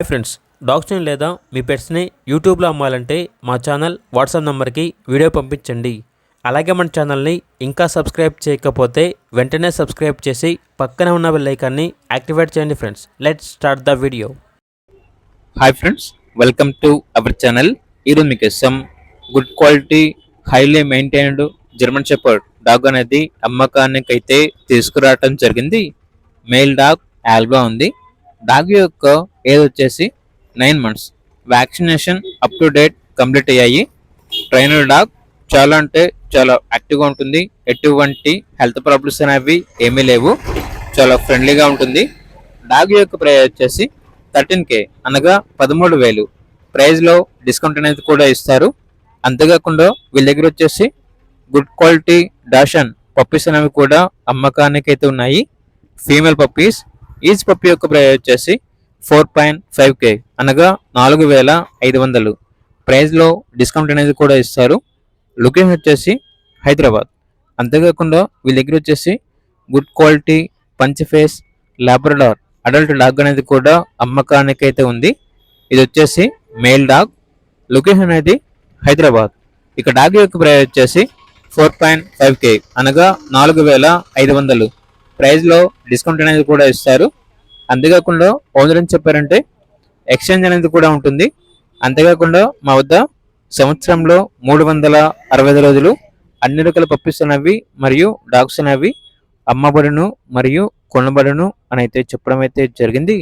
Hi friends, డాగ్స్ని లేదా మీ పెట్స్ని యూట్యూబ్లో అమ్మాలంటే మా ఛానల్ వాట్సాప్ నెంబర్కి వీడియో పంపించండి. అలాగే మన ఛానల్ని ఇంకా సబ్స్క్రైబ్ చేయకపోతే వెంటనే సబ్స్క్రైబ్ చేసి పక్కనే ఉన్న బెల్ ఐకాన్ని యాక్టివేట్ చేయండి. Friends, let's start the video. Hi friends, welcome to our channel. ఈరోజు మీకు some good quality highly maintained German shepherd dog అనేది అమ్మకానికి అయితే తీసుకురావటం జరిగింది. మెయిల్ డాగ్ ఆల్బా ఉంది. డాగ్ యొక్క ఏజ్ వచ్చేసి 9 months. Vaccination up to date complete అయ్యాయి. ట్రైనర్ డాగ్ చాలా అంటే చాలా యాక్టివ్గా ఉంటుంది. ఎటువంటి హెల్త్ ప్రాబ్లమ్స్ అనేవి ఏమీ లేవు. చాలా ఫ్రెండ్లీగా ఉంటుంది. డాగ్ యొక్క ప్రైస్ వచ్చేసి 13K అనగా 13,000. ప్రైస్లో డిస్కౌంట్ అనేది కూడా ఇస్తారు. అంతేకాకుండా వీళ్ళ దగ్గర వచ్చేసి గుడ్ క్వాలిటీ డాషన్ పప్పీస్ అనేవి కూడా అమ్మకానికి అయితే ఉన్నాయి. Female puppies. ఈచ్ పప్పీ యొక్క ప్రైస్ వచ్చేసి 4.5K అనగా 4,500. ప్రైస్లో డిస్కౌంట్ అనేది కూడా ఇస్తారు. లొకేషన్ వచ్చేసి హైదరాబాద్. అంతేకాకుండా వీళ్ళ దగ్గర వచ్చేసి good quality punch face Labrador adult dog అనేది కూడా అమ్మకానికి అయితే ఉంది. ఇది వచ్చేసి మేల్ డాగ్. లొకేషన్ అనేది హైదరాబాద్. ఇక డాగ్ యొక్క ప్రైస్ వచ్చేసి 4.5K అనగా 4,500. ప్రైస్లో డిస్కౌంట్ అనేది కూడా ఇస్తారు. అంతేకాకుండా ఓనర్ అని చెప్పారంటే ఎక్స్చేంజ్ అనేది కూడా ఉంటుంది. అంతేకాకుండా మా వద్ద సంవత్సరంలో 365 రోజులు అన్ని రకాల పప్పీస్ అనేవి మరియు డాగ్స్ అనేవి అమ్మబడును మరియు కొనబడును అని అయితే చెప్పడం అయితే జరిగింది.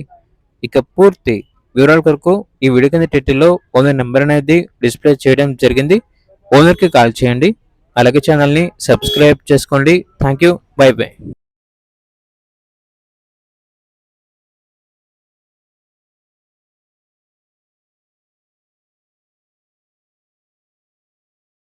ఇక పూర్తి వివరాల కొరకు ఈ వీడియో కింద టైటిల్లో ఓనర్ నెంబర్ అనేది డిస్ప్లే చేయడం జరిగింది. ఓనర్కి కాల్ చేయండి. అలాగే ఛానల్ని సబ్స్క్రైబ్ చేసుకోండి. Thank you. By by.